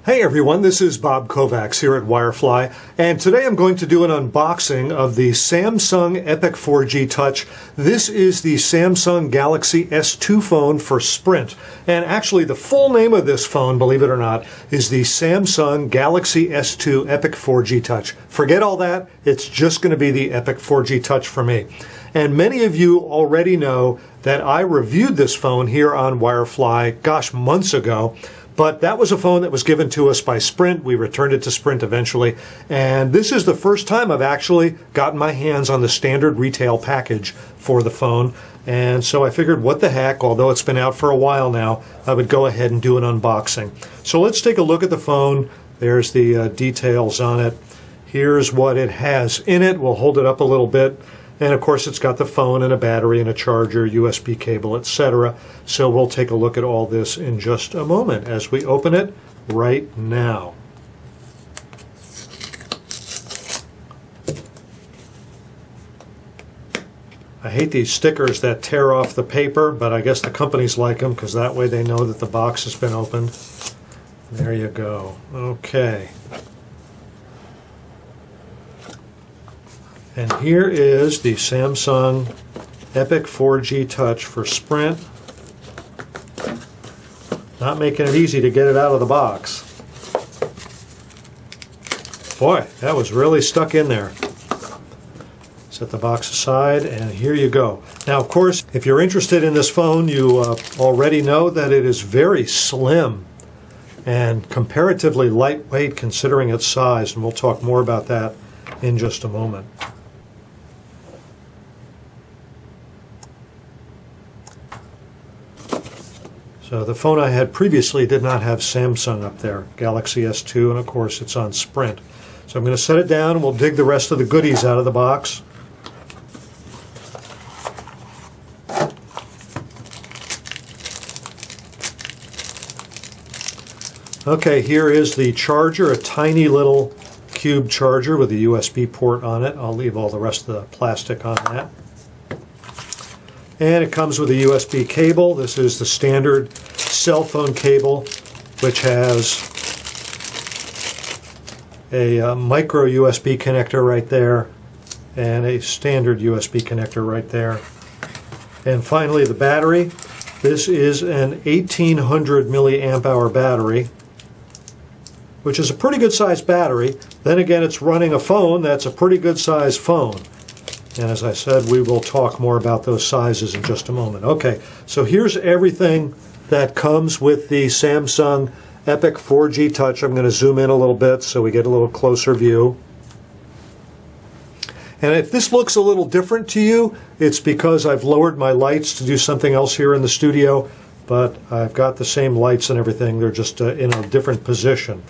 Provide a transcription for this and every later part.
Hey everyone, this is Bob Kovacs here at Wirefly, and today I'm going to do an unboxing of the Samsung Epic 4G Touch. This is the Samsung Galaxy S2 phone for Sprint, and actually the full name of this phone, believe it or not, is the Samsung Galaxy S2 Epic 4G Touch. Forget all that, it's just going to be the Epic 4G Touch for me. And many of you already know that I reviewed this phone here on Wirefly, gosh, months ago. But that was a phone that was given to us by Sprint. We returned it to Sprint eventually. And this is the first time I've actually gotten my hands on the standard retail package for the phone. And so I figured, what the heck, although it's been out for a while now, I would go ahead and do an unboxing. So let's take a look at the phone. There's the details on it. Here's what it has in it. We'll hold it up a little bit. And of course it's got the phone and a battery and a charger, USB cable, etc. So we'll take a look at all this in just a moment as we open it right now. I hate these stickers that tear off the paper, but I guess the companies like them because that way they know that the box has been opened. There you go. Okay. And here is the Samsung Epic 4G Touch for Sprint. Not making it easy to get it out of the box. Boy, that was really stuck in there. Set the box aside, and here you go. Now, of course, if you're interested in this phone, you already know that it is very slim and comparatively lightweight considering its size, and we'll talk more about that in just a moment. So the phone I had previously did not have Samsung up there, Galaxy S2, and of course it's on Sprint. So I'm going to set it down and we'll dig the rest of the goodies out of the box. Okay, here is the charger, a tiny little cube charger with a USB port on it. I'll leave all the rest of the plastic on that. And it comes with a USB cable. This is the standard cell phone cable, which has a micro USB connector right there and a standard USB connector right there. And finally, the battery. This is an 1800 milliamp hour battery, which is a pretty good sized battery. Then again, it's running a phone that's a pretty good sized phone. And as I said, we will talk more about those sizes in just a moment. Okay, so here's everything that comes with the Samsung Epic 4G Touch. I'm going to zoom in a little bit so we get a little closer view. And if this looks a little different to you, it's because I've lowered my lights to do something else here in the studio, but I've got the same lights and everything. They're just in a different position.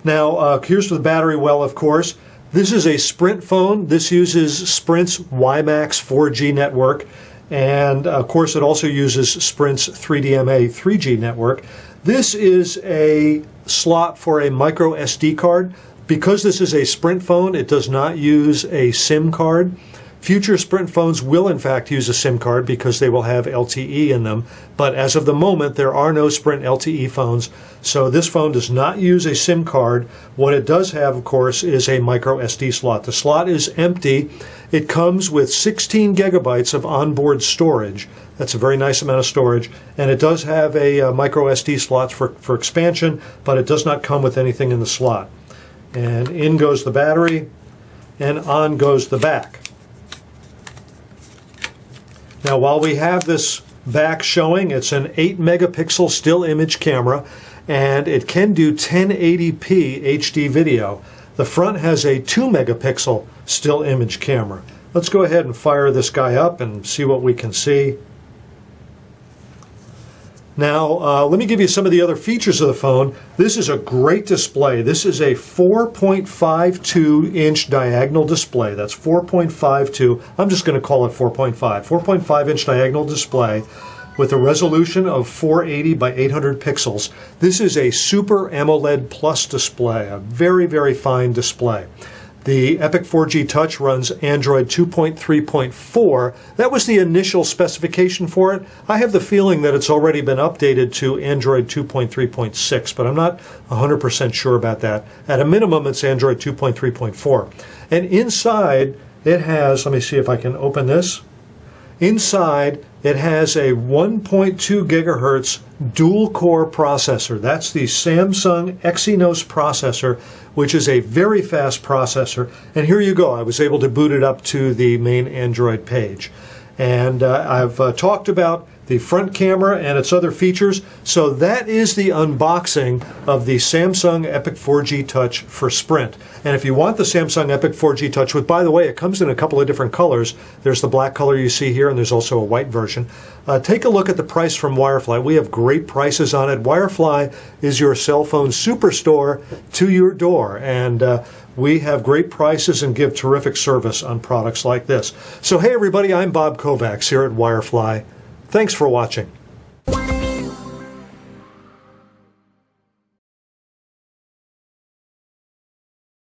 Now, here's the battery well, of course. This is a Sprint phone. This uses Sprint's WiMax 4G network, and of course it also uses Sprint's 3DMA 3G network. This is a slot for a micro SD card. Because this is a Sprint phone, it does not use a SIM card. Future Sprint phones will in fact use a SIM card because they will have LTE in them, but as of the moment there are no Sprint LTE phones, so this phone does not use a SIM card. What it does have, of course, is a micro SD slot. The slot is empty. It comes with 16 gigabytes of onboard storage. That's a very nice amount of storage, and it does have a micro SD slot for expansion, but it does not come with anything in the slot. And in goes the battery, and on goes the back. Now, while we have this back showing, it's an 8 megapixel still image camera, and it can do 1080p HD video. The front has a 2 megapixel still image camera. Let's go ahead and fire this guy up and see what we can see. Now, let me give you some of the other features of the phone. This is a great display. This is a 4.52-inch diagonal display. That's 4.52. I'm just going to call it 4.5. 4.5-inch diagonal display with a resolution of 480 by 800 pixels. This is a Super AMOLED Plus display, a very, very fine display. The Epic 4G Touch runs Android 2.3.4. That was the initial specification for it. I have the feeling that it's already been updated to Android 2.3.6, but I'm not 100% sure about that. At a minimum, it's Android 2.3.4. And inside, it has, let me see if I can open this. Inside, it has a 1.2 gigahertz dual-core processor. That's the Samsung Exynos processor, which is a very fast processor. And here you go. I was able to boot it up to the main Android page. And I've talked about the front camera and its other features. So that is the unboxing of the Samsung Epic 4G Touch for Sprint. And if you want the Samsung Epic 4G Touch, which, by the way, it comes in a couple of different colors. There's the black color you see here, and there's also a white version. Take a look at the price from Wirefly. We have great prices on it. Wirefly is your cell phone superstore to your door. And we have great prices and give terrific service on products like this. So, hey, everybody, I'm Bob Kovacs here at Wirefly. Thanks for watching.